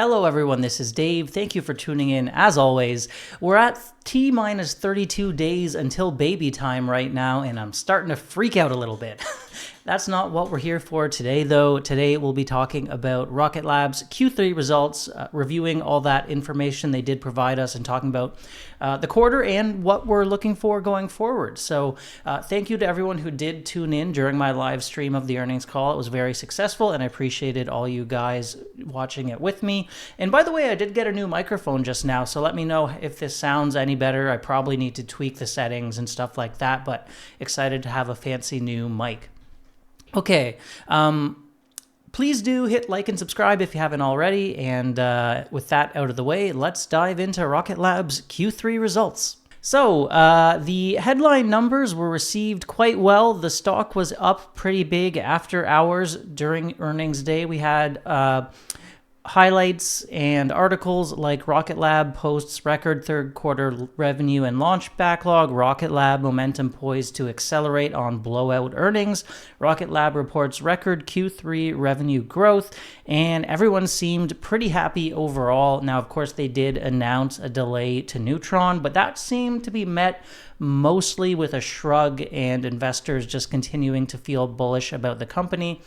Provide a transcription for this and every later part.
Hello everyone, this is Dave. Thank you for tuning in. As always, we're at T-minus 32 days until baby time right now, and I'm starting to freak out a little bit. That's not what we're here for today, though. Today we'll be talking about Rocket Lab's Q3 results, reviewing all that information they did provide us, and talking about the quarter and what we're looking for going forward. So thank you to everyone who did tune in during my live stream of the earnings call. It was very successful, and I appreciated all you guys watching it with me. And by the way, I did get a new microphone just now, so let me know if this sounds any better. I probably need to tweak the settings and stuff like that, but excited to have a fancy new mic. Okay, please do hit like and subscribe if you haven't already, and with that out of the way, let's dive into Rocket Lab's Q3 results. So, the headline numbers were received quite well. The stock was up pretty big after hours during earnings day. We had highlights and articles like Rocket Lab posts record third quarter revenue and launch backlog, Rocket Lab momentum poised to accelerate on blowout earnings, Rocket Lab reports record Q3 revenue growth, and everyone seemed pretty happy overall. Now, of course, they did announce a delay to Neutron, but that seemed to be met mostly with a shrug and investors just continuing to feel bullish about the company.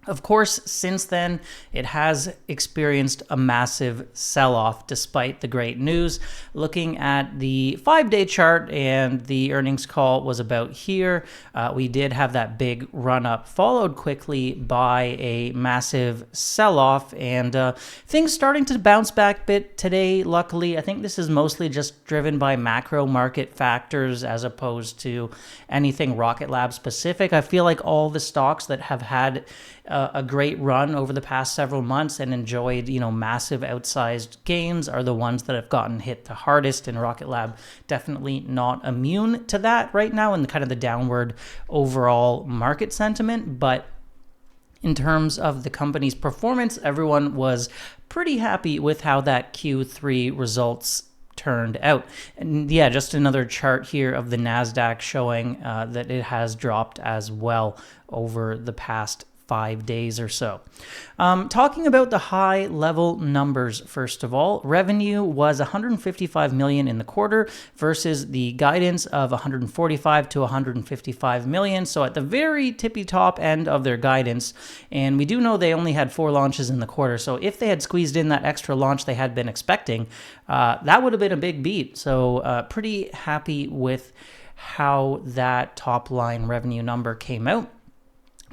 Of course, since then, it has experienced a massive sell-off despite the great news. Looking at the 5-day chart, and the earnings call was about here, we did have that big run-up, followed quickly by a massive sell-off, and things starting to bounce back a bit today, luckily. I think this is mostly just driven by macro market factors as opposed to anything Rocket Lab specific. I feel like all the stocks that have had a great run over the past several months and enjoyed, massive outsized gains are the ones that have gotten hit the hardest, and Rocket Lab definitely not immune to that right now in kind of the downward overall market sentiment. But in terms of the company's performance, everyone was pretty happy with how that Q3 results turned out. And yeah, just another chart here of the NASDAQ showing that it has dropped as well over the past 5 days or so. Talking about the high level numbers, first of all, revenue was $155 million in the quarter versus the guidance of $145 to $155 million. So at the very tippy top end of their guidance. And we do know they only had 4 launches in the quarter. So if they had squeezed in that extra launch they had been expecting, that would have been a big beat. So pretty happy with how that top line revenue number came out.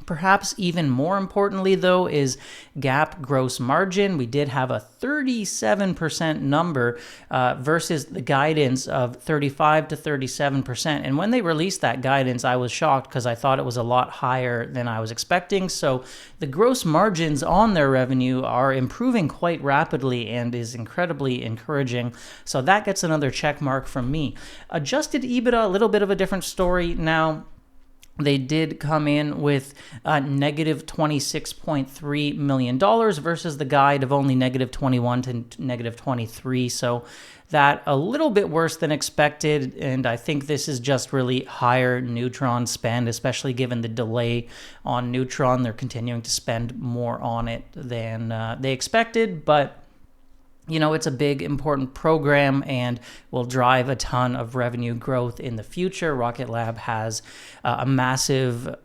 Perhaps even more importantly, though, is GAAP gross margin. We did have a 37% number versus the guidance of 35 to 37%. And when they released that guidance, I was shocked because I thought it was a lot higher than I was expecting. So the gross margins on their revenue are improving quite rapidly and is incredibly encouraging. So that gets another check mark from me. Adjusted EBITDA, a little bit of a different story now. They did come in with negative $26.3 million versus the guide of only negative 21 to negative 23. So that a little bit worse than expected. And I think this is just really higher Neutron spend, especially given the delay on Neutron. They're continuing to spend more on it than they expected. But it's a big, important program and will drive a ton of revenue growth in the future. Rocket Lab has a massive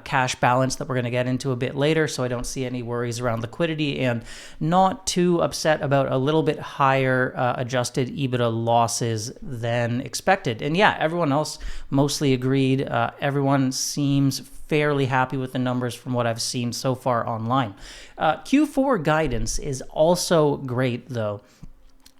cash balance that we're going to get into a bit later, so I don't see any worries around liquidity, and not too upset about a little bit higher adjusted EBITDA losses than expected. And yeah, everyone else mostly agreed. Everyone seems fairly happy with the numbers from what I've seen so far online. Q4 guidance is also great, though.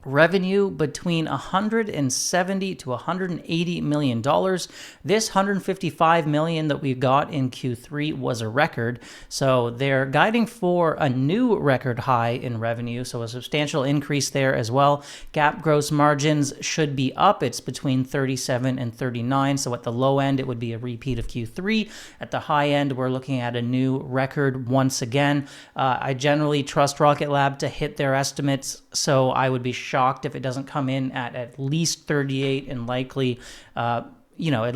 Revenue between $170 to $180 million. This $155 million that we got in Q3 was a record. So they're guiding for a new record high in revenue. So a substantial increase there as well. GAAP gross margins should be up. It's between 37 and 39. So at the low end, it would be a repeat of Q3. At the high end, we're looking at a new record once again. I generally trust Rocket Lab to hit their estimates, so I would be shocked if it doesn't come in at least 38 and likely, at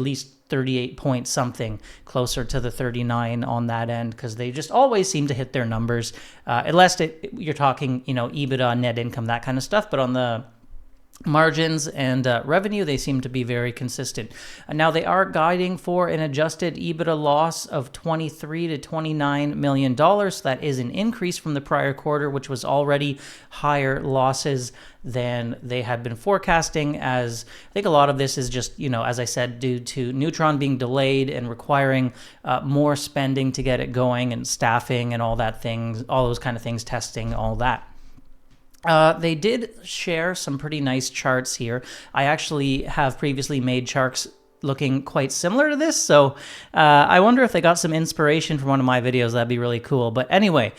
least 38 point something, closer to the 39 on that end, because they just always seem to hit their numbers, unless you're talking, EBITDA, net income, that kind of stuff. But on the margins and revenue, they seem to be very consistent. Now they are guiding for an adjusted EBITDA loss of $23 to $29 million. That is an increase from the prior quarter, which was already higher losses than they had been forecasting, as I think a lot of this is just, as I said, due to Neutron being delayed and requiring more spending to get it going, and staffing and all those kind of things, testing, all that. They did share some pretty nice charts here. I actually have previously made charts looking quite similar to this, so I wonder if they got some inspiration from one of my videos. That'd be really cool. But anyway,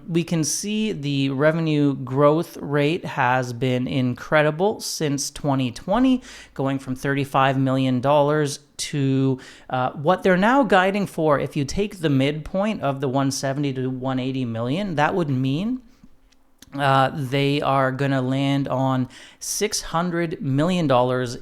we can see the revenue growth rate has been incredible since 2020, going from $35 million to what they're now guiding for. If you take the midpoint of the 170 to 180 million, that would mean they are going to land on $600 million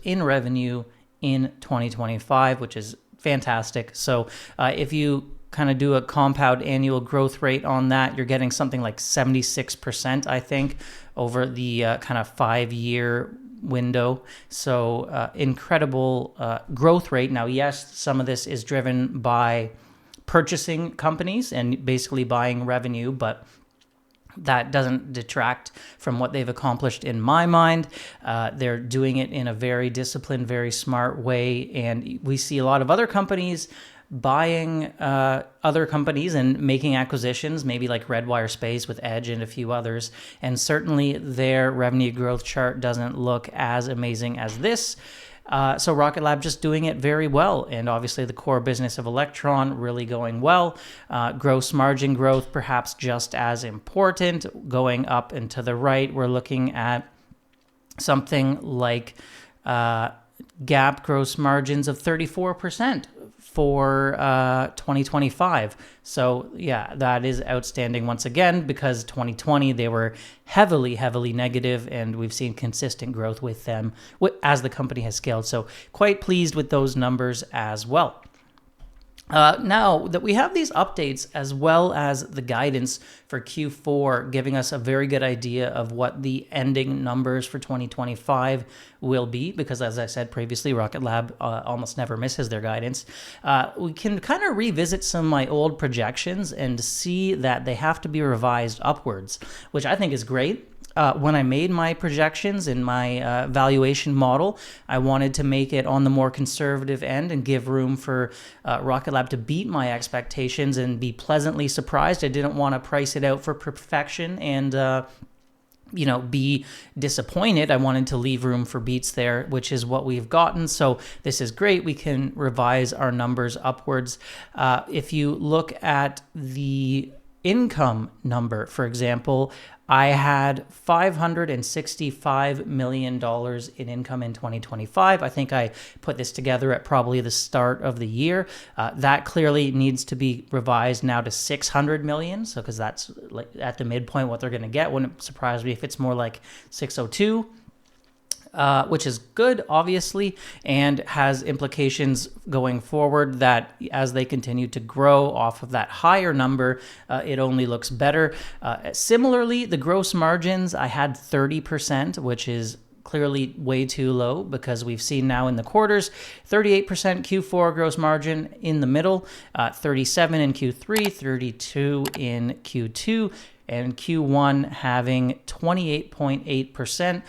in revenue in 2025, which is fantastic. So if you kind of do a compound annual growth rate on that, you're getting something like 76%, I think, over the kind of 5-year window. So incredible growth rate. Now, yes, some of this is driven by purchasing companies and basically buying revenue, but that doesn't detract from what they've accomplished in my mind. They're doing it in a very disciplined, very smart way. And we see a lot of other companies buying other companies and making acquisitions, maybe like Redwire Space with Edge and a few others. And certainly their revenue growth chart doesn't look as amazing as this. So Rocket Lab just doing it very well, and obviously the core business of Electron really going well. Gross margin growth perhaps just as important, going up and to the right. We're looking at something like GAAP gross margins of 34% for 2025. So yeah, that is outstanding once again, because 2020 they were heavily negative, and we've seen consistent growth with them as the company has scaled. So quite pleased with those numbers as well. Now that we have these updates as well as the guidance for Q4 giving us a very good idea of what the ending numbers for 2025 will be, because as I said previously, Rocket Lab almost never misses their guidance, we can kind of revisit some of my old projections and see that they have to be revised upwards, which I think is great. When I made my projections in my valuation model, I wanted to make it on the more conservative end and give room for Rocket Lab to beat my expectations and be pleasantly surprised. I didn't want to price it out for perfection and be disappointed. I wanted to leave room for beats there, which is what we've gotten. So this is great. We can revise our numbers upwards. If you look at the income number, for example, I had $565 million in income in 2025. I think I put this together at probably the start of the year. That clearly needs to be revised now to $600 million. So, because that's like at the midpoint what they're going to get. Wouldn't surprise me if it's more like 602. Which is good, obviously, and has implications going forward that as they continue to grow off of that higher number, it only looks better. Similarly, the gross margins, I had 30%, which is clearly way too low, because we've seen now in the quarters 38% Q4 gross margin in the middle, 37 in Q3, 32 in Q2, and Q1 having 28.8%.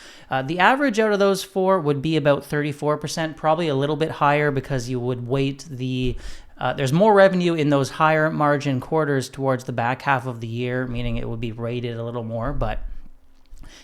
The average out of those four would be about 34%, probably a little bit higher, because you would weight there's more revenue in those higher margin quarters towards the back half of the year, meaning it would be rated a little more. But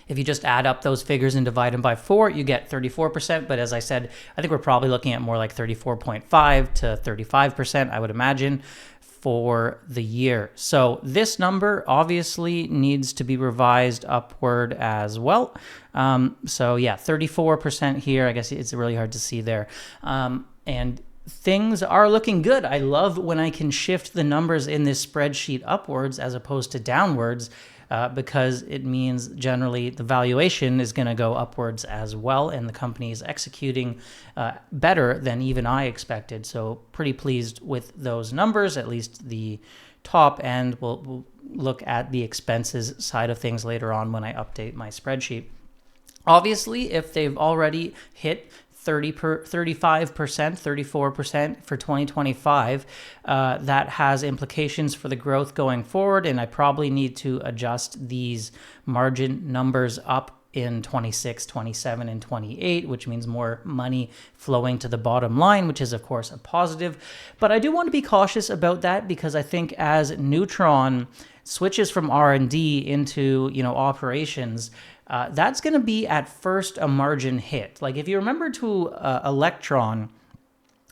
if you just add up those figures and divide them by 4, you get 34%. But as I said, I think we're probably looking at more like 34.5 to 35%, I would imagine, for the year. So this number obviously needs to be revised upward as well. So yeah, 34% here. I guess it's really hard to see there. And things are looking good. I love when I can shift the numbers in this spreadsheet upwards as opposed to downwards. because it means generally the valuation is going to go upwards as well, and the company is executing better than even I expected. So pretty pleased with those numbers, at least the top end. We'll look at the expenses side of things later on when I update my spreadsheet. Obviously, if they've already hit 35%, 34% for 2025, that has implications for the growth going forward, and I probably need to adjust these margin numbers up in 26, 27, and 28, which means more money flowing to the bottom line, which is, of course, a positive. But I do want to be cautious about that, because I think as Neutron switches from R&D into, operations, that's going to be at first a margin hit. Like if you remember to Electron,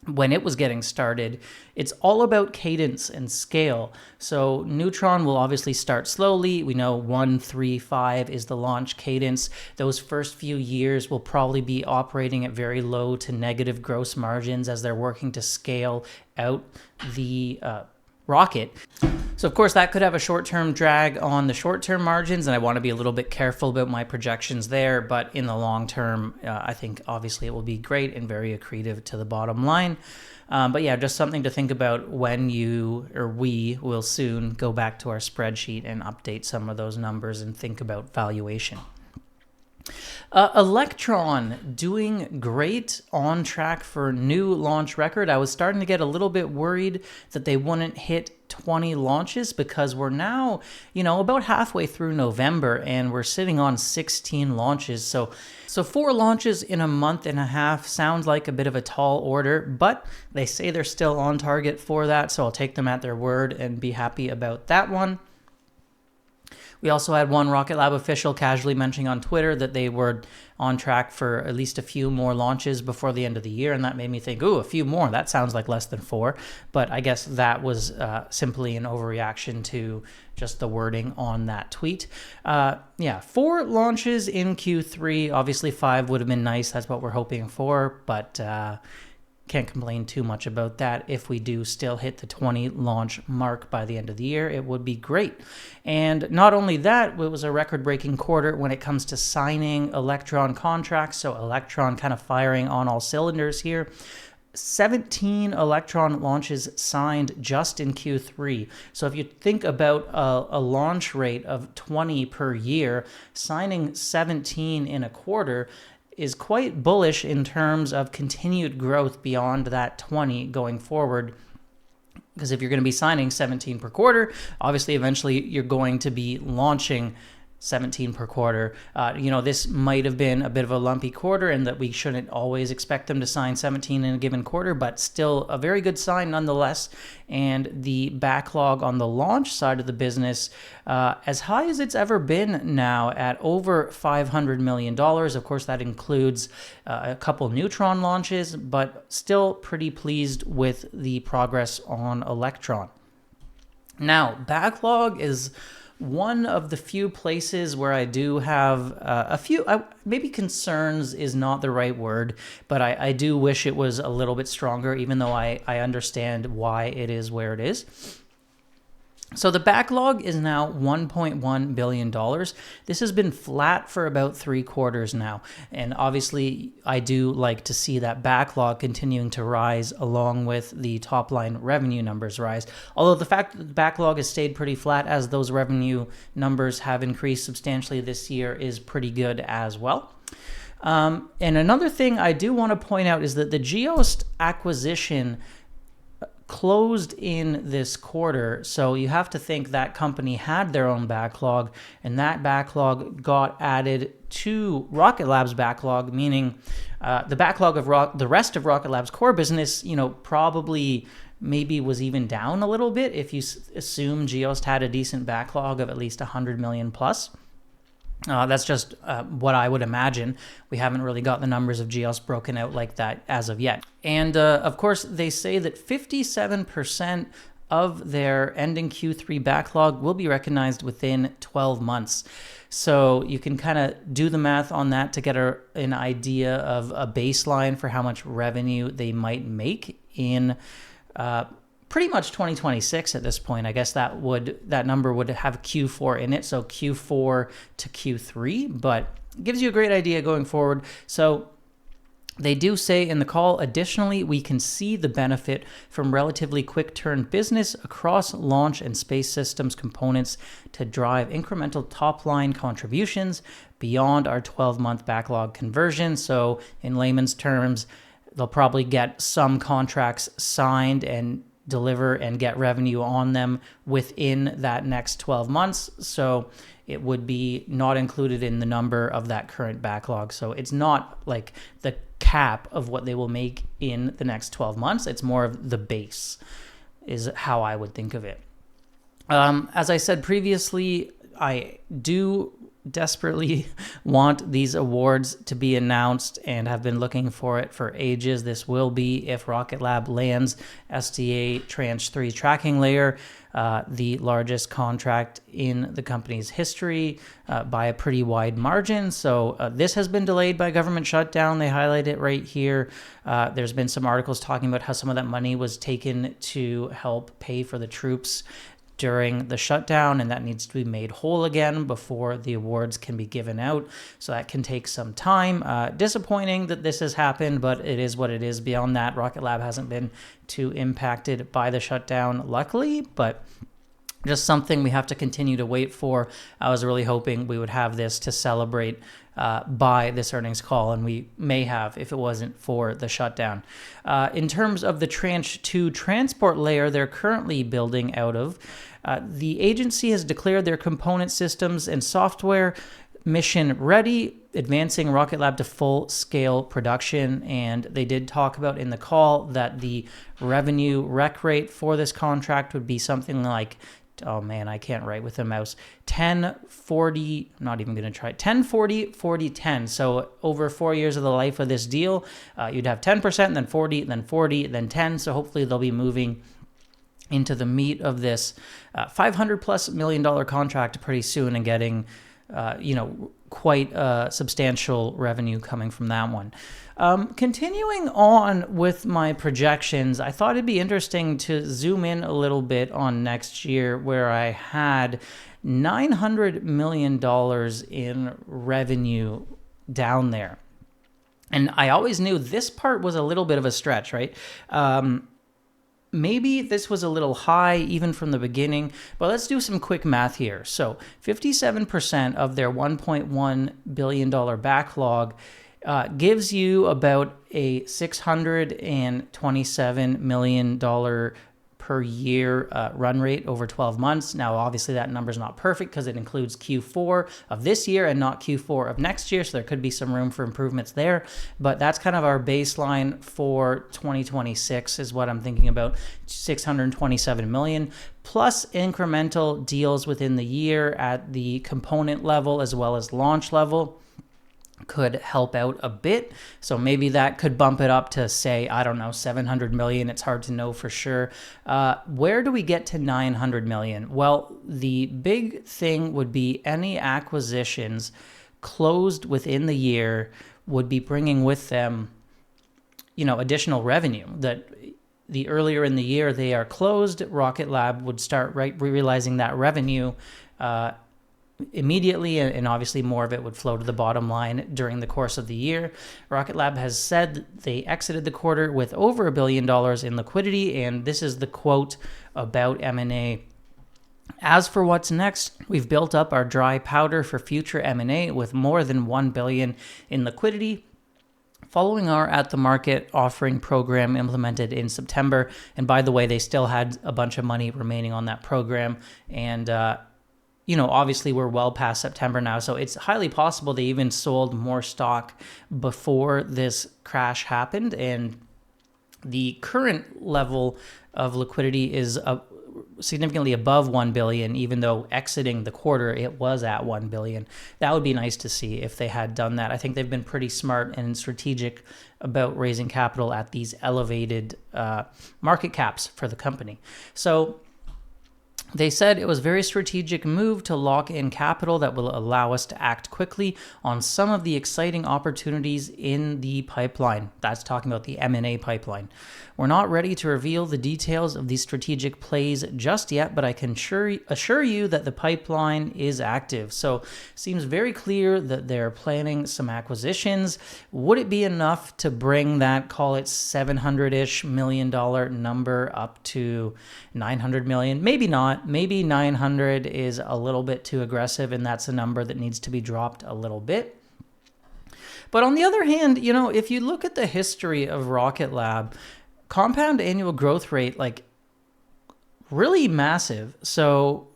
when it was getting started, it's all about cadence and scale. So Neutron will obviously start slowly. We know 1, 3, 5 is the launch cadence. Those first few years will probably be operating at very low to negative gross margins as they're working to scale out the rocket. So of course that could have a short-term drag on the short-term margins, and I want to be a little bit careful about my projections there, but in the long term, I think obviously it will be great and very accretive to the bottom line. But yeah, just something to think about when we will soon go back to our spreadsheet and update some of those numbers and think about valuation. Electron doing great, on track for new launch record. I was starting to get a little bit worried that they wouldn't hit 20 launches, because we're now, about halfway through November and we're sitting on 16 launches. So 4 launches in a month and a half sounds like a bit of a tall order, but they say they're still on target for that. So I'll take them at their word and be happy about that one. We also had one Rocket Lab official casually mentioning on Twitter that they were on track for at least a few more launches before the end of the year, and that made me think, ooh, a few more, that sounds like less than 4. But I guess that was simply an overreaction to just the wording on that tweet. 4 launches in Q3. Obviously 5 would have been nice. That's what we're hoping for, but can't complain too much about that. If we do still hit the 20 launch mark by the end of the year, it would be great. And not only that, it was a record-breaking quarter when it comes to signing Electron contracts. So Electron kind of firing on all cylinders here. 17 Electron launches signed just in Q3. So if you think about a launch rate of 20 per year, signing 17 in a quarter is quite bullish in terms of continued growth beyond that 20 going forward. Because if you're going to be signing 17 per quarter, obviously eventually you're going to be launching 17 per quarter. This might have been a bit of a lumpy quarter, and that we shouldn't always expect them to sign 17 in a given quarter, but still a very good sign nonetheless. And the backlog on the launch side of the business, as high as it's ever been now, at over $500 million. Of course, that includes a couple Neutron launches, but still pretty pleased with the progress on Electron. Now, backlog is one of the few places where I do have a few, maybe concerns is not the right word, but I do wish it was a little bit stronger, even though I understand why it is where it is. So the backlog is now $1.1 billion. This has been flat for about 3 quarters now. And obviously, I do like to see that backlog continuing to rise along with the top line revenue numbers rise. Although the fact that the backlog has stayed pretty flat as those revenue numbers have increased substantially this year is pretty good as well. And another thing I do want to point out is that the Geost acquisition closed in this quarter, so you have to think that company had their own backlog, and that backlog got added to Rocket Lab's backlog, meaning the backlog of the rest of Rocket Lab's core business, probably maybe was even down a little bit if you assume Geost had a decent backlog of at least 100 million plus. That's just what I would imagine. We haven't really got the numbers of Geost broken out like that as of yet. And of course, they say that 57% of their ending Q3 backlog will be recognized within 12 months. So you can kind of do the math on that to get an idea of a baseline for how much revenue they might make in pretty much 2026 at this point. I guess that number would have Q4 in it, so Q4 to Q3, but gives you a great idea going forward. So they do say in the call, additionally, we can see the benefit from relatively quick turn business across launch and space systems components to drive incremental top line contributions beyond our 12-month backlog conversion. So in layman's terms, they'll probably get some contracts signed and deliver and get revenue on them within that next 12 months. So it would be not included in the number of that current backlog. So it's not like the cap of what they will make in the next 12 months. It's more of the base is how I would think of it. As I said previously, I do desperately want these awards to be announced and have been looking for it for ages. This will be if Rocket Lab lands SDA Tranche 3 tracking layer, the largest contract in the company's history by a pretty wide margin. So this has been delayed by government shutdown. They highlight it right here. There's been some articles talking about how some of that money was taken to help pay for the troops during the shutdown, and that needs to be made whole again before the awards can be given out. So that can take some time. Disappointing that this has happened, but it is what it is. Beyond that, Rocket Lab hasn't been too impacted by the shutdown, luckily, but just something we have to continue to wait for. I was really hoping we would have this to celebrate by this earnings call, and we may have if it wasn't for the shutdown. In terms of the Tranche 2 transport layer they're currently building out of, the agency has declared their component systems and software mission ready, advancing Rocket Lab to full-scale production. And they did talk about in the call that the revenue rec rate for this contract would be something like, oh man, I can't write with a mouse, 10, 40, I'm not even going to try, 10, 40, 40, 10. So over 4 years of the life of this deal, you'd have 10%, then 40, then 40, then 10. So hopefully they'll be moving into the meat of this $500+ million contract pretty soon and getting, quite substantial revenue coming from that one. Continuing on with my projections, I thought it'd be interesting to zoom in a little bit on next year, where I had $900 million in revenue down there. And I always knew this part was a little bit of a stretch, right? Maybe this was a little high even from the beginning, but let's do some quick math here. So 57% of their $1.1 billion backlog gives you about a $627 million per year run rate over 12 months. Now, obviously, that number is not perfect because it includes Q4 of this year and not Q4 of next year, so there could be some room for improvements there. But that's kind of our baseline for 2026 is what I'm thinking about, $627 million, plus incremental deals within the year at the component level as well as launch level could help out a bit. So maybe that could bump it up to, say, I don't know, 700 million. It's hard to know for sure. Where do we get to 900 million? Well, the big thing would be any acquisitions closed within the year would be bringing with them, additional revenue. That the earlier in the year they are closed, Rocket Lab would start realizing that revenue immediately, and obviously more of it would flow to the bottom line during the course of the year. Rocket Lab has said that they exited the quarter with over $1 billion in liquidity, and this is the quote about M&A. As for what's next, we've built up our dry powder for future M&A with more than $1 billion in liquidity, following our at-the-market offering program implemented in September. And by the way, they still had a bunch of money remaining on that program, and obviously we're well past September now, so it's highly possible they even sold more stock before this crash happened. And the current level of liquidity is significantly above $1 billion, even though exiting the quarter it was at $1 billion. That would be nice to see if they had done that. I think they've been pretty smart and strategic about raising capital at these elevated market caps for the company. So They said it was a very strategic move to lock in capital that will allow us to act quickly on some of the exciting opportunities in the pipeline. That's talking about the M&A pipeline. We're not ready to reveal the details of these strategic plays just yet, but I can assure you that the pipeline is active. So seems very clear that they're planning some acquisitions. Would it be enough to bring that, call it $700-ish million number up to 900 million? Maybe not. Maybe 900 is a little bit too aggressive, and that's a number that needs to be dropped a little bit. But on the other hand, if you look at the history of Rocket Lab, compound annual growth rate, like, really massive. So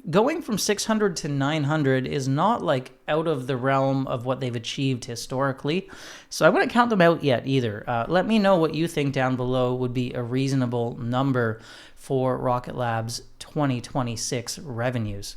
going from 600 to 900 is not like out of the realm of what they've achieved historically. So I wouldn't count them out yet either. Let me know what you think down below would be a reasonable number for Rocket Lab's 2026 revenues.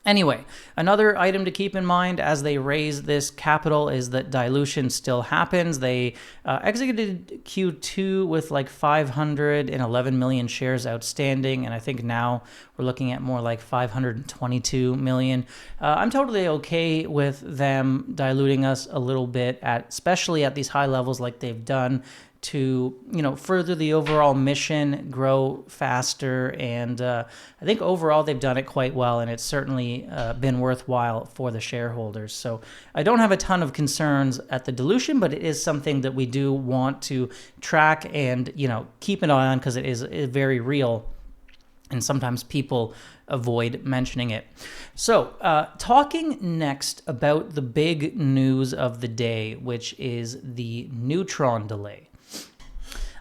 Anyway, another item to keep in mind as they raise this capital is that dilution still happens. They exited Q2 with like 511 million shares outstanding, and I think now we're looking at more like 522 million. I'm totally okay with them diluting us a little bit, especially at these high levels like they've done, to further the overall mission, grow faster, and I think overall they've done it quite well, and it's certainly been worthwhile for the shareholders. So I don't have a ton of concerns at the dilution, but it is something that we do want to track and keep an eye on, because it is very real, and sometimes people avoid mentioning it. So talking next about the big news of the day, which is the Neutron delay.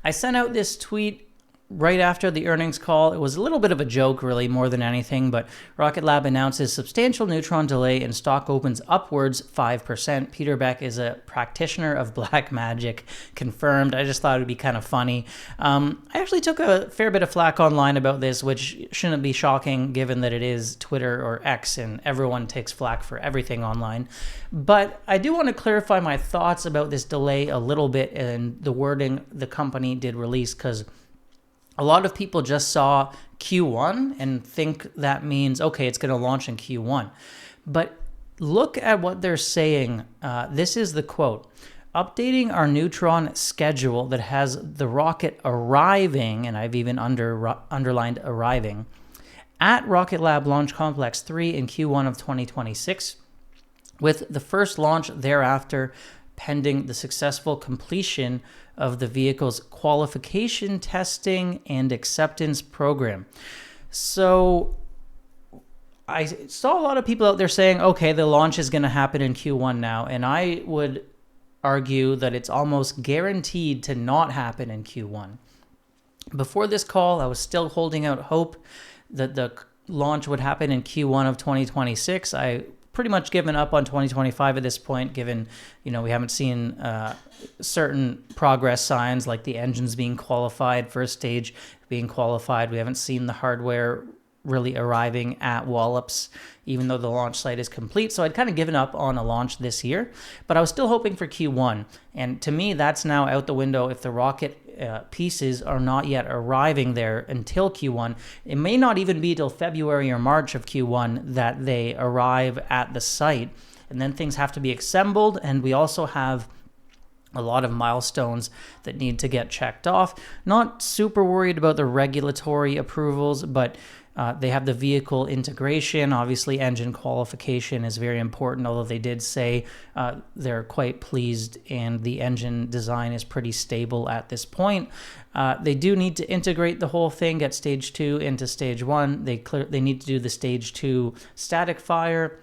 I sent out this tweet right after the earnings call. It was a little bit of a joke, really, more than anything, but Rocket Lab announces substantial Neutron delay and stock opens upwards 5%. Peter Beck is a practitioner of black magic, confirmed. I just thought it would be kind of funny. I actually took a fair bit of flack online about this, which shouldn't be shocking given that it is Twitter or X and everyone takes flack for everything online. But I do want to clarify my thoughts about this delay a little bit and the wording the company did release, because a lot of people just saw Q1 and think that means, okay, it's going to launch in Q1. But look at what they're saying. This is the quote. Updating our Neutron schedule that has the rocket arriving, and I've even underlined arriving, at Rocket Lab Launch Complex 3 in Q1 of 2026, with the first launch thereafter pending the successful completion of the vehicle's qualification testing and acceptance program. So I saw a lot of people out there saying, okay, the launch is going to happen in Q1 now, and I would argue that it's almost guaranteed to not happen in Q1. Before this call, I was still holding out hope that the launch would happen in Q1 of 2026. I pretty much given up on 2025 at this point, given we haven't seen certain progress signs like the engines being qualified, first stage being qualified. We haven't seen the hardware really arriving at Wallops, even though the launch site is complete. So I'd kind of given up on a launch this year, but I was still hoping for Q1. And to me, that's now out the window if the rocket pieces are not yet arriving there until Q1. It may not even be till February or March of Q1 that they arrive at the site. And then things have to be assembled. And we also have a lot of milestones that need to get checked off. Not super worried about the regulatory approvals, but they have the vehicle integration. Obviously, engine qualification is very important, although they did say they're quite pleased and the engine design is pretty stable at this point. They do need to integrate the whole thing, get stage 2 into stage 1. They need to do the stage 2 static fire.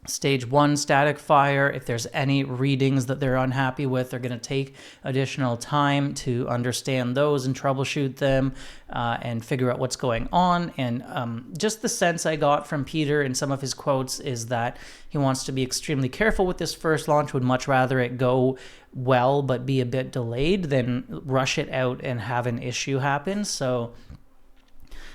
Stage 1 static fire, if there's any readings that they're unhappy with, they're going to take additional time to understand those and troubleshoot them and figure out what's going on. And just the sense I got from Peter in some of his quotes is that he wants to be extremely careful with this first launch, would much rather it go well but be a bit delayed than rush it out and have an issue happen. So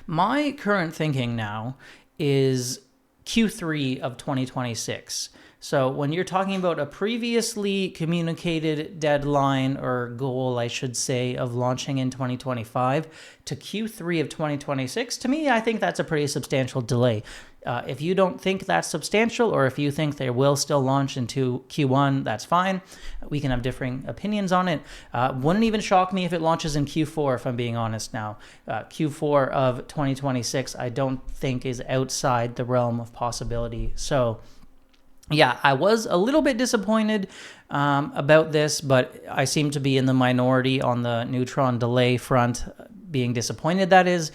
my current thinking now is Q3 of 2026. So when you're talking about a previously communicated deadline or goal, I should say, of launching in 2025 to Q3 of 2026, to me, I think that's a pretty substantial delay. If you don't think that's substantial, or if you think they will still launch into Q1, that's fine. We can have differing opinions on it. Wouldn't even shock me if it launches in Q4, if I'm being honest now. Q4 of 2026, I don't think is outside the realm of possibility. So yeah, I was a little bit disappointed about this, but I seem to be in the minority on the Neutron delay front, being disappointed, that is.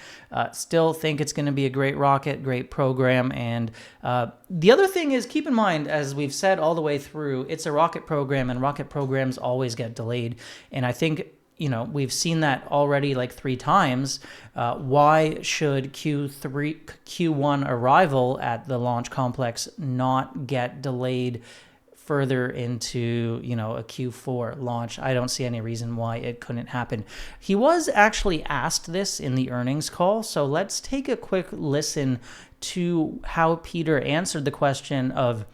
Still think it's going to be a great rocket, great program. And the other thing is, keep in mind, as we've said all the way through, it's a rocket program, and rocket programs always get delayed. And I think, we've seen that already like 3 times. Why should Q1 arrival at the launch complex not get delayed further into, a Q4 launch? I don't see any reason why it couldn't happen. He was actually asked this in the earnings call, so let's take a quick listen to how Peter answered the question of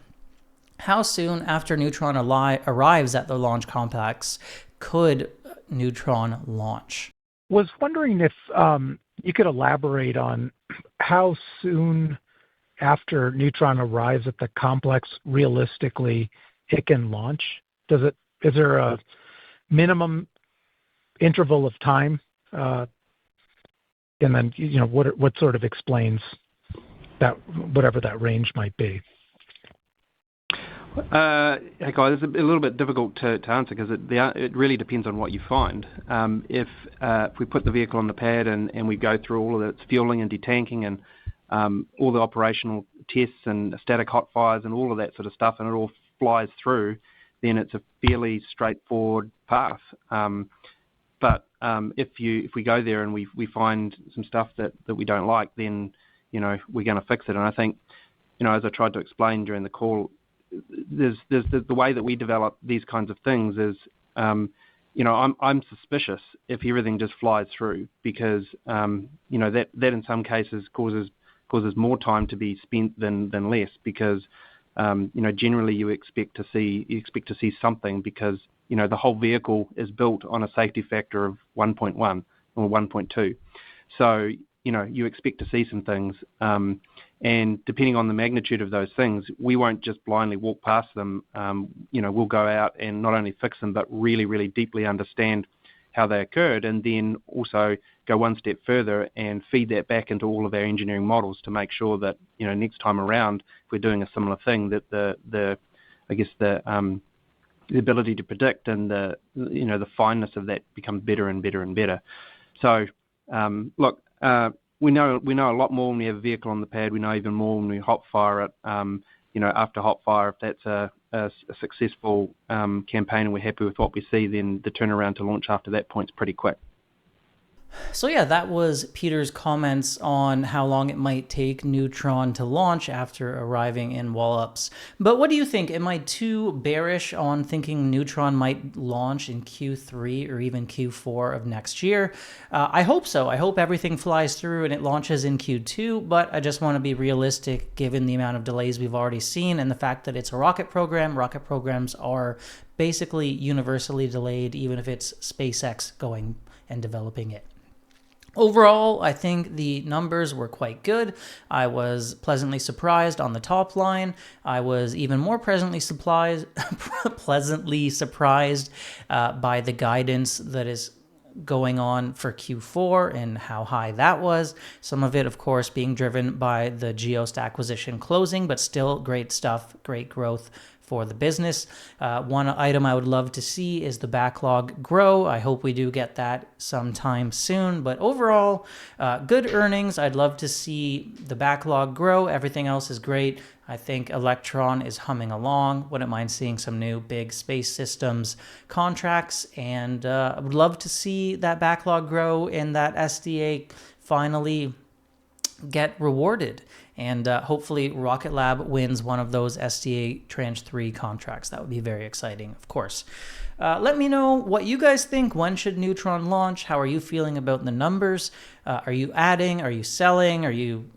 how soon after Neutron arrives at the launch complex could Neutron launch. Was wondering if you could elaborate on how soon after Neutron arrives at the complex realistically it can launch. Is there a minimum interval of time? And then what sort of explains that, whatever that range might be? Hey guys, it's a little bit difficult to answer because it really depends on what you find. If we put the vehicle on the pad and we go through all of its fueling and detanking and all the operational tests and static hot fires and all of that sort of stuff, and it all flies through, then it's a fairly straightforward path. But if we go there and we find some stuff that we don't like, then we're going to fix it. And I think as I tried to explain during the call, there's the way that we develop these kinds of things is I'm suspicious if everything just flies through, because that in some cases causes more time to be spent than less, because generally you expect to see something, because the whole vehicle is built on a safety factor of 1.1 or 1.2, so you expect to see some things, and depending on the magnitude of those things, we won't just blindly walk past them. We'll go out and not only fix them, but really, really deeply understand how they occurred, and then also go one step further and feed that back into all of our engineering models to make sure that next time around, if we're doing a similar thing, that the ability to predict and the fineness of that becomes better and better and better. So look. We know a lot more when we have a vehicle on the pad. We know even more when we hot fire it. After hot fire, if that's a successful campaign and we're happy with what we see, then the turnaround to launch after that point is pretty quick. So yeah, that was Peter's comments on how long it might take Neutron to launch after arriving in Wallops. But what do you think? Am I too bearish on thinking Neutron might launch in Q3 or even Q4 of next year? I hope so. I hope everything flies through and it launches in Q2, but I just want to be realistic given the amount of delays we've already seen and the fact that it's a rocket program. Rocket programs are basically universally delayed, even if it's SpaceX going and developing it. Overall, I think the numbers were quite good. I was pleasantly surprised on the top line. I was even more pleasantly surprised by the guidance that is going on for Q4 and how high that was. Some of it, of course, being driven by the Geost acquisition closing, but still great stuff, great growth for the business. One item I would love to see is the backlog grow. I hope we do get that sometime soon. But overall, good earnings. I'd love to see the backlog grow. Everything else is great. I think Electron is humming along. Wouldn't mind seeing some new big space systems contracts. And I would love to see that backlog grow and that SDA finally get rewarded. And hopefully Rocket Lab wins one of those SDA Tranche 3 contracts. That would be very exciting, of course. Let me know what you guys think. When should Neutron launch? How are you feeling about the numbers? Are you adding? Are you selling? Are you,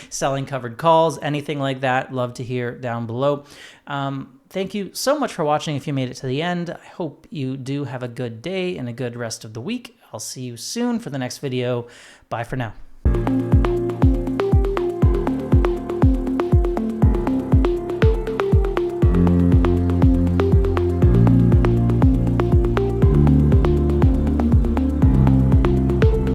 selling covered calls, anything like that. Love to hear down below. Thank you so much for watching if you made it to the end. I hope you do have a good day and a good rest of the week. I'll see you soon for the next video. Bye for now.